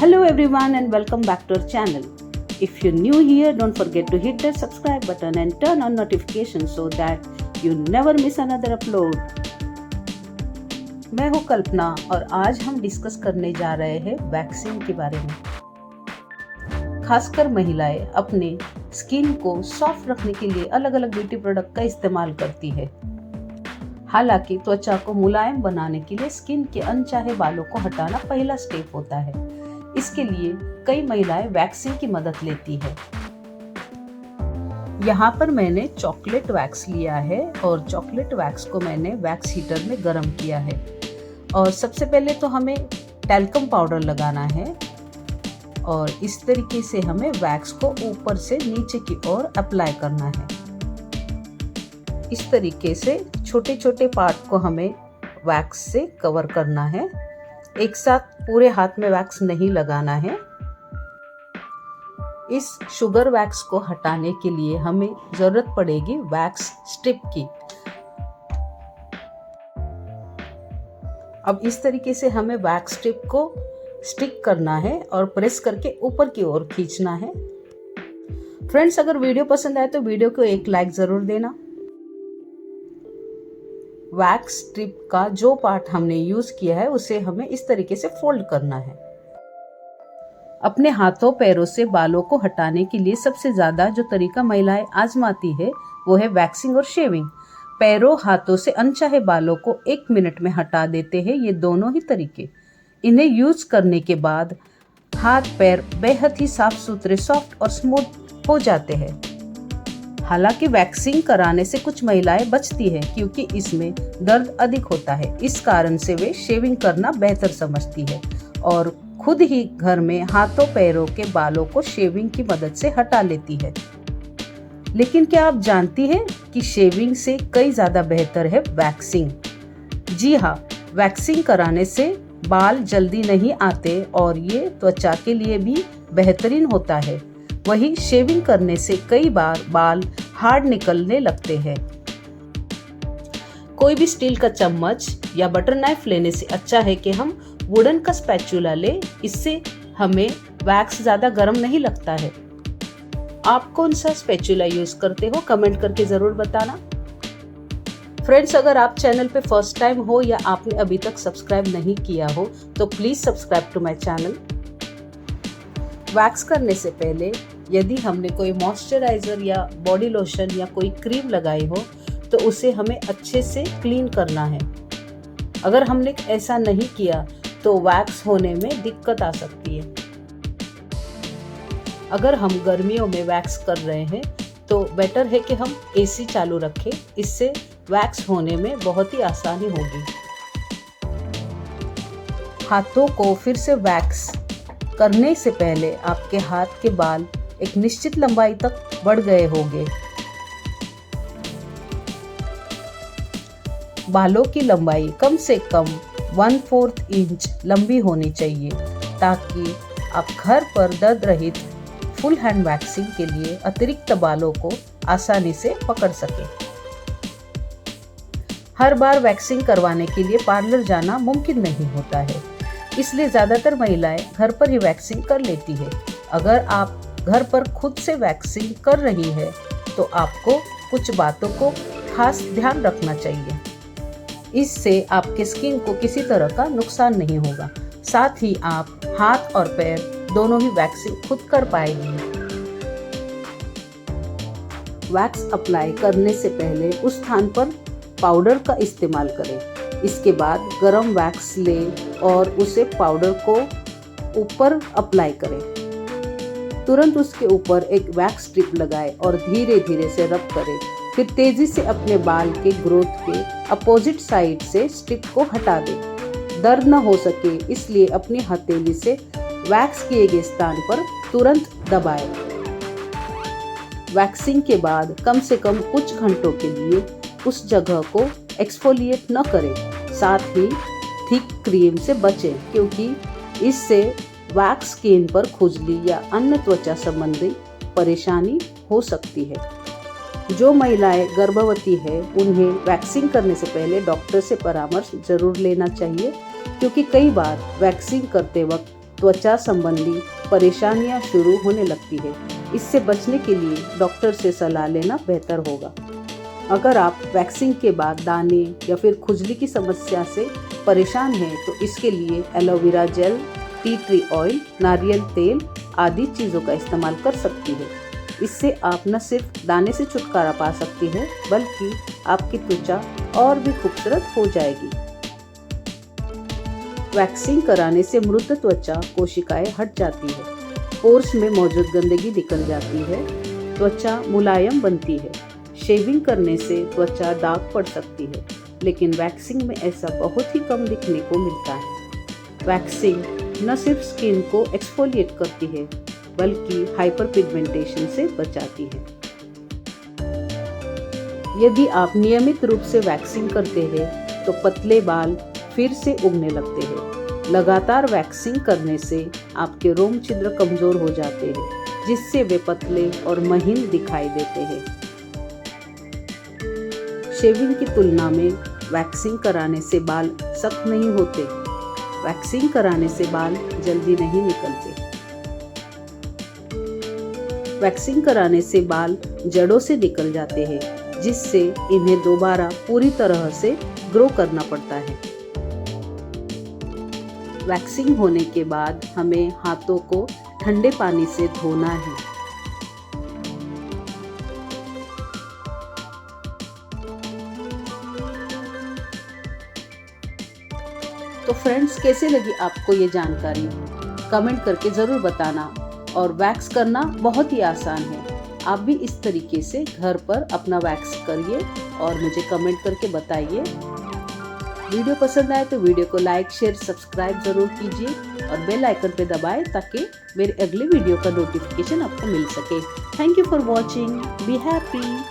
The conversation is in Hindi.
Hello everyone and welcome back to our channel. If you're new here, don't forget to hit that subscribe button and turn on notifications so that you never miss another upload. मैं हूँ कल्पना और आज हम डिस्कस करने जा रहे हैं वैक्सिंग के बारे में। खासकर महिलाएं अपने स्किन को सॉफ्ट रखने के लिए अलग अलग ब्यूटी प्रोडक्ट का इस्तेमाल करती है। हालांकि त्वचा को मुलायम बनाने के लिए स्किन के अनचाहे बालों को हटाना पहला स्टेप होता है। इसके लिए कई महिलाएं वैक्सिंग की मदद लेती है। यहाँ पर मैंने चॉकलेट वैक्स लिया है और चॉकलेट वैक्स को मैंने वैक्स हीटर में गर्म किया है। और सबसे पहले तो हमें टैल्कम पाउडर लगाना है और इस तरीके से हमें वैक्स को ऊपर से नीचे की ओर अप्लाई करना है। इस तरीके से छोटे छोटे पार्ट को हमें वैक्स से कवर करना है। एक साथ पूरे हाथ में वैक्स नहीं लगाना है। इस शुगर वैक्स को हटाने के लिए हमें जरूरत पड़ेगी वैक्स स्ट्रिप की। अब इस तरीके से हमें वैक्स स्ट्रिप को स्टिक करना है और प्रेस करके ऊपर की ओर खींचना है। फ्रेंड्स, अगर वीडियो पसंद आए तो वीडियो को एक लाइक जरूर देना। वैक्स स्ट्रिप का जो पार्ट हमने यूज किया है उसे हमें इस तरीके से फोल्ड करना है। अपने हाथों पैरों से बालों को हटाने के लिए सबसे ज्यादा जो तरीका महिलाएं आजमाती है वो है वैक्सिंग और शेविंग। पैरों हाथों से अनचाहे बालों को 1 मिनट में हटा देते हैं ये दोनों ही तरीके। इन्हें यूज करने के बाद हाथ पैर बेहद ही साफ सुथरे, सॉफ्ट और स्मूथ हो जाते हैं। हालांकि वैक्सिंग कराने से कुछ महिलाएं बचती है क्योंकि इसमें दर्द अधिक होता है। इस कारण से वे शेविंग करना बेहतर समझती है और खुद ही घर में हाथों पैरों के बालों को शेविंग की मदद से हटा लेती है। लेकिन क्या आप जानती हैं कि शेविंग से कई ज्यादा बेहतर है वैक्सिंग? जी हाँ, वैक्सिंग कराने से बाल जल्दी नहीं आते और ये त्वचा के लिए भी बेहतरीन होता है। वहीं शेविंग करने से कई बार बाल हार्ड निकलने लगते हैं। कोई भी स्टील का चम्मच या बटर नाइफ लेने से अच्छा है कि हम वुडन का स्पैचुला ले। इससे हमें वैक्स ज्यादा गर्म नहीं लगता है। आप कौन सा स्पैचुला यूज करते हो कमेंट करके जरूर बताना। फ्रेंड्स, अगर आप चैनल पे फर्स्ट टाइम हो या आपने अभी तक सब्सक्राइब नहीं किया हो तो please subscribe to my channel. Wax करने से पहले यदि हमने कोई मॉइस्चराइजर या बॉडी लोशन या कोई क्रीम लगाई हो तो उसे हमें अच्छे से क्लीन करना है। अगर हमने ऐसा नहीं किया तो वैक्स होने में दिक्कत आ सकती है। अगर हम गर्मियों में वैक्स कर रहे हैं तो बेटर है कि हम एसी चालू रखें। इससे वैक्स होने में बहुत ही आसानी होगी। हाथों को फिर से वैक्स करने से पहले आपके हाथ के बाल एक निश्चित लंबाई तक बढ़ गए होंगे। बालों की लंबाई कम से कम 1/4 इंच लंबी होनी चाहिए ताकि आप घर पर दर्द रहित फुल हैंड वैक्सिंग के लिए अतिरिक्त बालों को आसानी से पकड़ सके। हर बार वैक्सिंग करवाने के लिए पार्लर जाना मुमकिन नहीं होता है, इसलिए ज्यादातर महिलाएं घर पर ही वैक्सिंग कर लेती है। अगर आप घर पर खुद से वैक्सिंग कर रही है तो आपको कुछ बातों को खास ध्यान रखना चाहिए। इससे आपके स्किन को किसी तरह का नुकसान नहीं होगा। साथ ही आप हाथ और पैर दोनों ही वैक्सिंग खुद कर पाएंगी। वैक्स अप्लाई करने से पहले उस स्थान पर पाउडर का इस्तेमाल करें। इसके बाद गरम वैक्स लें और उसे पाउडर को ऊपर अप्लाई करें। तुरंत उसके ऊपर एक वैक्स स्ट्रिप लगाएं और धीरे धीरे से रब करें। फिर तेजी से अपने बाल के ग्रोथ के अपोजिट साइड से स्ट्रिप को हटा दें। दर्द न हो सके इसलिए अपनी हथेली से वैक्स किए गए स्थान पर तुरंत दबाएं। वैक्सिंग के बाद कम से कम कुछ घंटों के लिए उस जगह को एक्सफोलिएट न करें। साथ ही थिक क्रीम से बचें क्योंकि इससे वैक्स स्किन पर खुजली या अन्य त्वचा संबंधी परेशानी हो सकती है। जो महिलाएं गर्भवती है उन्हें वैक्सिंग करने से पहले डॉक्टर से परामर्श जरूर लेना चाहिए क्योंकि कई बार वैक्सिंग करते वक्त त्वचा संबंधी परेशानियां शुरू होने लगती है। इससे बचने के लिए डॉक्टर से सलाह लेना बेहतर होगा। अगर आप वैक्सिंग के बाद दाने या फिर खुजली की समस्या से परेशान हैं तो इसके लिए aloe vera gel, tea tree oil, नारियल तेल आदि चीज़ों का इस्तेमाल कर सकती है। इससे आप न सिर्फ दाने से छुटकारा पा सकती है बल्कि आपकी त्वचा और भी खूबसूरत हो जाएगी। वैक्सिंग कराने से मृत त्वचा कोशिकाएं हट जाती है, पोर्स में मौजूद गंदगी निकल जाती है, त्वचा मुलायम बनती है। शेविंग करने से त्वचा दाग पड़ सकती है, लेकिन वैक्सिंग में ऐसा बहुत ही कम दिखने को मिलता है। वैक्सिंग न सिर्फ स्किन को एक्सफोलिएट करती है बल्कि हाइपर पिगमेंटेशन से बचाती है। यदि आप नियमित रूप से वैक्सिंग करते हैं तो पतले बाल फिर से उगने लगते हैं। लगातार वैक्सिंग करने से आपके रोम छिद्र कमजोर हो जाते हैं, जिससे वे पतले और महीन दिखाई देते हैं। शेविंग की तुलना में वैक्सिंग कराने से बाल सख्त नहीं होते। वैक्सिंग कराने से बाल जल्दी नहीं निकलते। वैक्सिंग कराने से बाल जड़ों से निकल जाते हैं, जिससे इन्हें दोबारा पूरी तरह से ग्रो करना पड़ता है। वैक्सिंग होने के बाद हमें हाथों को ठंडे पानी से धोना है। तो फ्रेंड्स, कैसे लगी आपको ये जानकारी? कमेंट करके ज़रूर बताना। और वैक्स करना बहुत ही आसान है। आप भी इस तरीके से घर पर अपना वैक्स करिए और मुझे कमेंट करके बताइए। वीडियो पसंद आए तो वीडियो को लाइक, शेयर, सब्सक्राइब ज़रूर कीजिए और बेल आइकन पे दबाएं ताकि मेरे अगले वीडियो का नोटिफिकेशन आपको मिल सके। Thank you for watching. Be happy.